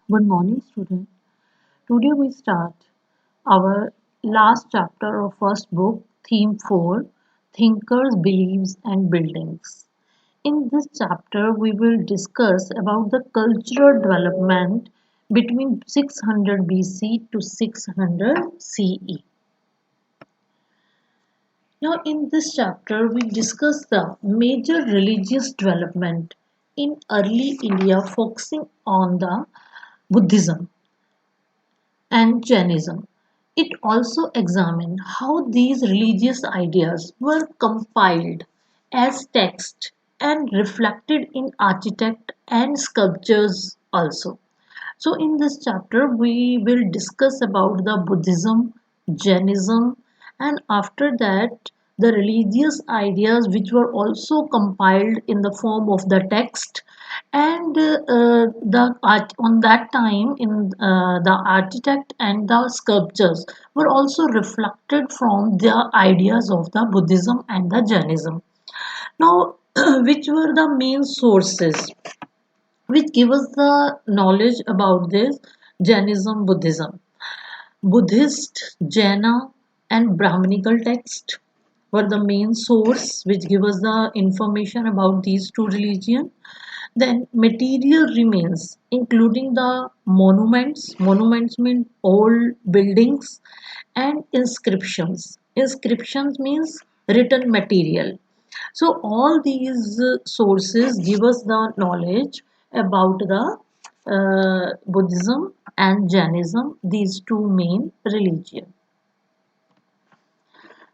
Good morning, student. Today we start our last chapter of first book, theme 4, Thinkers, Beliefs and Buildings. In this chapter, we will discuss about the cultural development between 600 BC to 600 CE. Now, in this chapter, we discuss the major religious development in early India, focusing on the Buddhism and Jainism. It also examined how these religious ideas were compiled as text and reflected in architect and sculptures also. So in this chapter we will discuss about the Buddhism, Jainism, and after that the religious ideas which were also compiled in the form of the text, and the art on that time in the architect and the sculptures were also reflected from the ideas of the Buddhism and the Jainism. Now which were the main sources which give us the knowledge about this Jainism, Buddhism? Buddhist, Jaina, and Brahminical text were the main source which give us the information about these two religions. Then material remains, including the monuments. Monuments mean old buildings, and inscriptions. Inscriptions means written material. So all these sources give us the knowledge about the Buddhism and Jainism, these two main religions.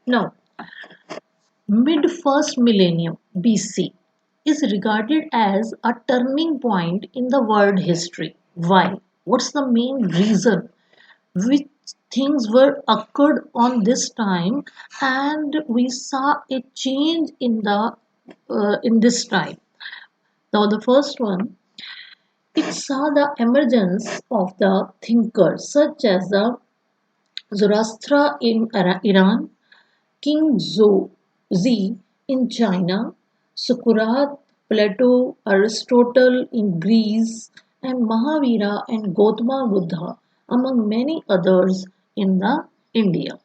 Now, mid first millennium BC is regarded as a turning point in the world history. Why? What's the main reason? Which things were occurred on this time, and we saw a change in this time. Now, the first one, it saw the emergence of the thinkers such as the Zoroaster in Iran, King Zi in China, Socrates, Plato, Aristotle in Greece, and Mahavira and Gautama Buddha, among many others in the India.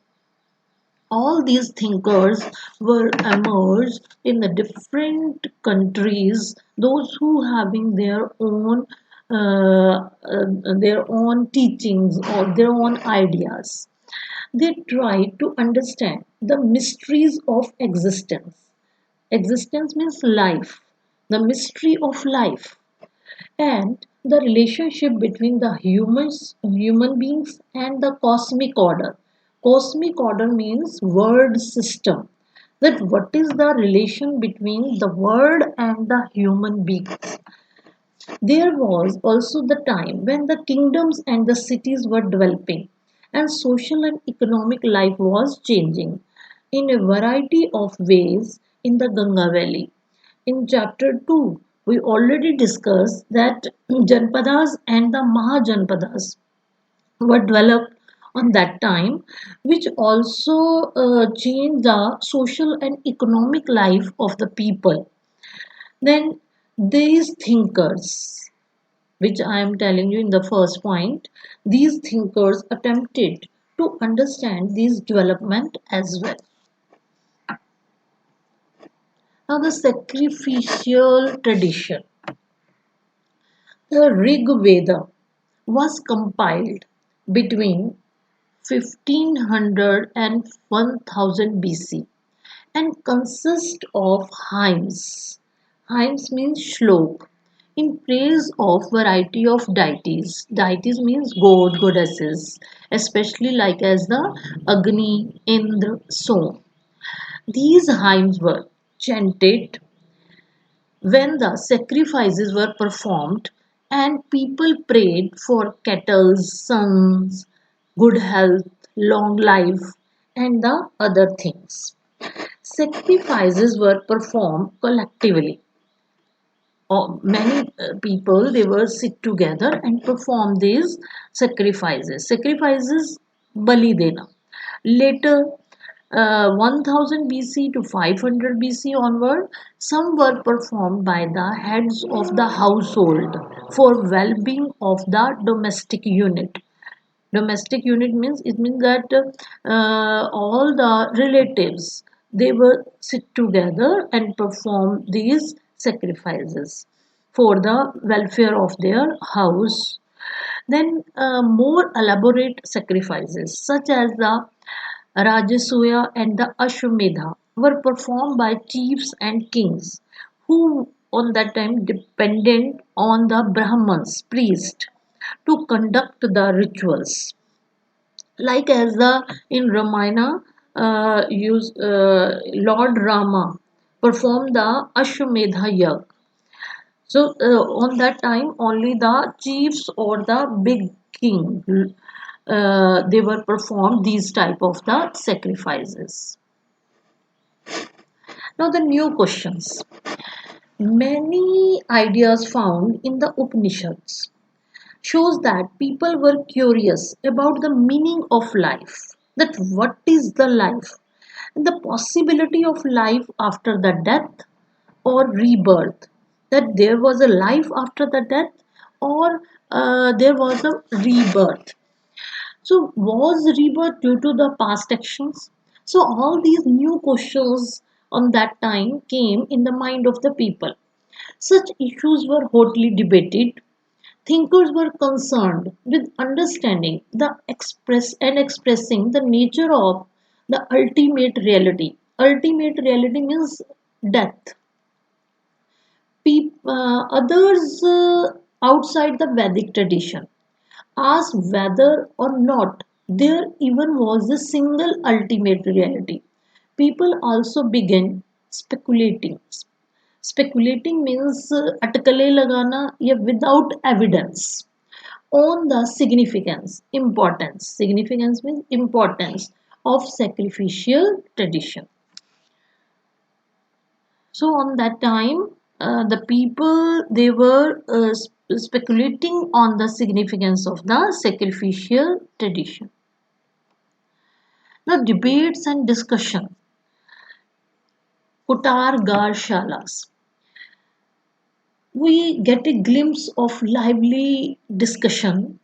All these thinkers were emerged in the different countries, those who having their own teachings or their own ideas. They tried to understand the mysteries of existence. Existence means life, the mystery of life, and the relationship between the human beings and the cosmic order. Cosmic order means world system. That what is the relation between the world and the human beings. There was also the time when the kingdoms and the cities were developing, and social and economic life was changing in a variety of ways in the Ganga Valley. In chapter 2, we already discussed that Janpadas and the Mahajanpadas were developed on that time, which also changed the social and economic life of the people. Then these thinkers, which I am telling you in the first point, these thinkers attempted to understand this development as well. Now, the sacrificial tradition, the Rig Veda, was compiled between 1500 and 1000 BC and consists of hymns. Hymns means shlok in praise of variety of deities. Deities means goddesses, especially like as the Agni, Indra, Som. These hymns were chanted when the sacrifices were performed and people prayed for cattle, sons, good health, long life, and the other things. Sacrifices were performed collectively. Many people they were sit together and perform these sacrifices. Sacrifices bali dena. Later, 1000 BC to 500 BC onward, some were performed by the heads of the household for well-being of the domestic unit. Domestic unit means it means that all the relatives they will sit together and perform these sacrifices for the welfare of their house. Then more elaborate sacrifices such as the Rajasuya and the Ashwamedha were performed by chiefs and kings who on that time depended on the Brahmins, priest, to conduct the rituals. Like as the in Ramayana, Lord Rama performed the Ashwamedha Yag. So on that time, only the chiefs or the big king they were performed these type of the sacrifices. Now the new questions. Many ideas found in the Upanishads shows that people were curious about the meaning of life, that what is the life, the possibility of life after the death or rebirth, that there was a life after the death or there was a rebirth. So was rebirth due to the past actions? So all these new questions on that time came in the mind of the people. Such issues were hotly debated. Thinkers were concerned with understanding the expressing the nature of the ultimate reality. Ultimate reality means death. Others outside the Vedic tradition asked whether or not there even was a single ultimate reality. People also began speculating. Speculating means अटकलें लगाना या without evidence on the significance means importance of sacrificial tradition. So on that time the people they were speculating on the significance of the sacrificial tradition. Now debates and discussion, Kutar Shalas, we get a glimpse of lively discussion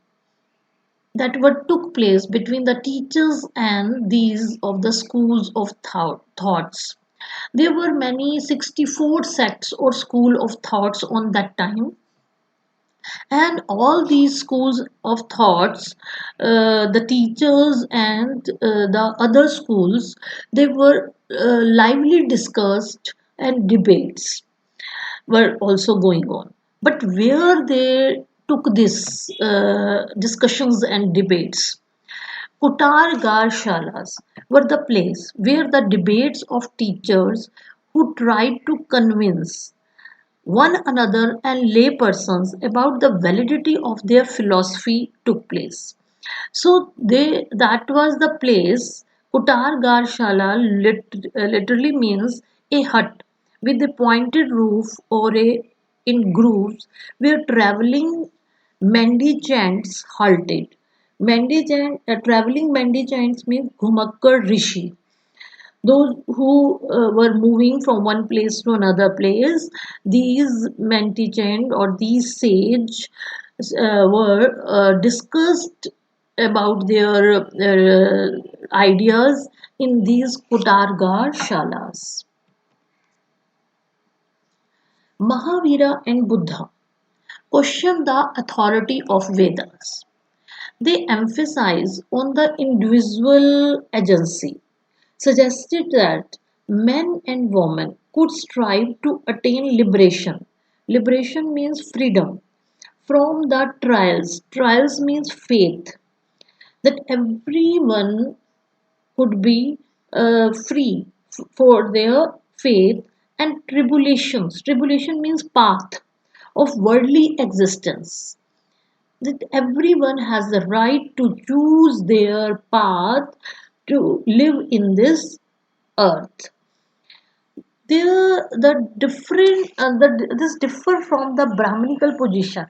that what took place between the teachers and these of the schools of thoughts. There were many 64 sects or school of thoughts on that time, and all these schools of thoughts, the teachers and the other schools, they were lively discussed and debates were also going on. But where they took this discussions and debates, Kutar Shalas were the place where the debates of teachers who tried to convince one another and laypersons about the validity of their philosophy took place. So they that was the place. Kutar Shala literally means a hut with a pointed roof or a in grooves where traveling mendicants halted. Traveling mendicants means Ghumakkar Rishi, those who were moving from one place to another place. These menticant or these sage were discussed about their ideas in these Kutargar shalas. Mahavira and Buddha question the authority of Vedas. They emphasize on the individual agency, suggested that men and women could strive to attain liberation. Liberation means freedom from the trials. Trials means faith. That everyone could be free for their faith and tribulations. Tribulation means path of worldly existence, that everyone has the right to choose their path to live in this earth. This differ from the Brahminical position,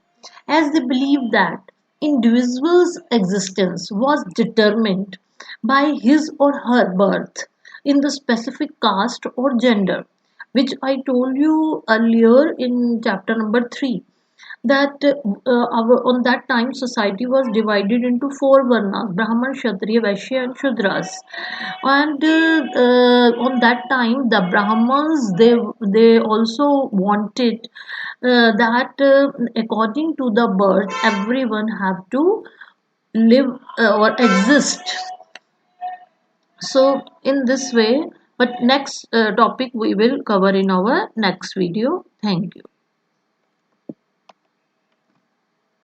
as they believe that individual's existence was determined by his or her birth. in the specific caste or gender, which I told you earlier in chapter number 3, that on that time society was divided into four varnas: Brahman, Kshatriya, Vaishya, and Shudras. And on that time, the Brahmins, they also wanted that according to the birth, everyone have to live or exist. So in this way, but next topic we will cover in our next video. Thank you.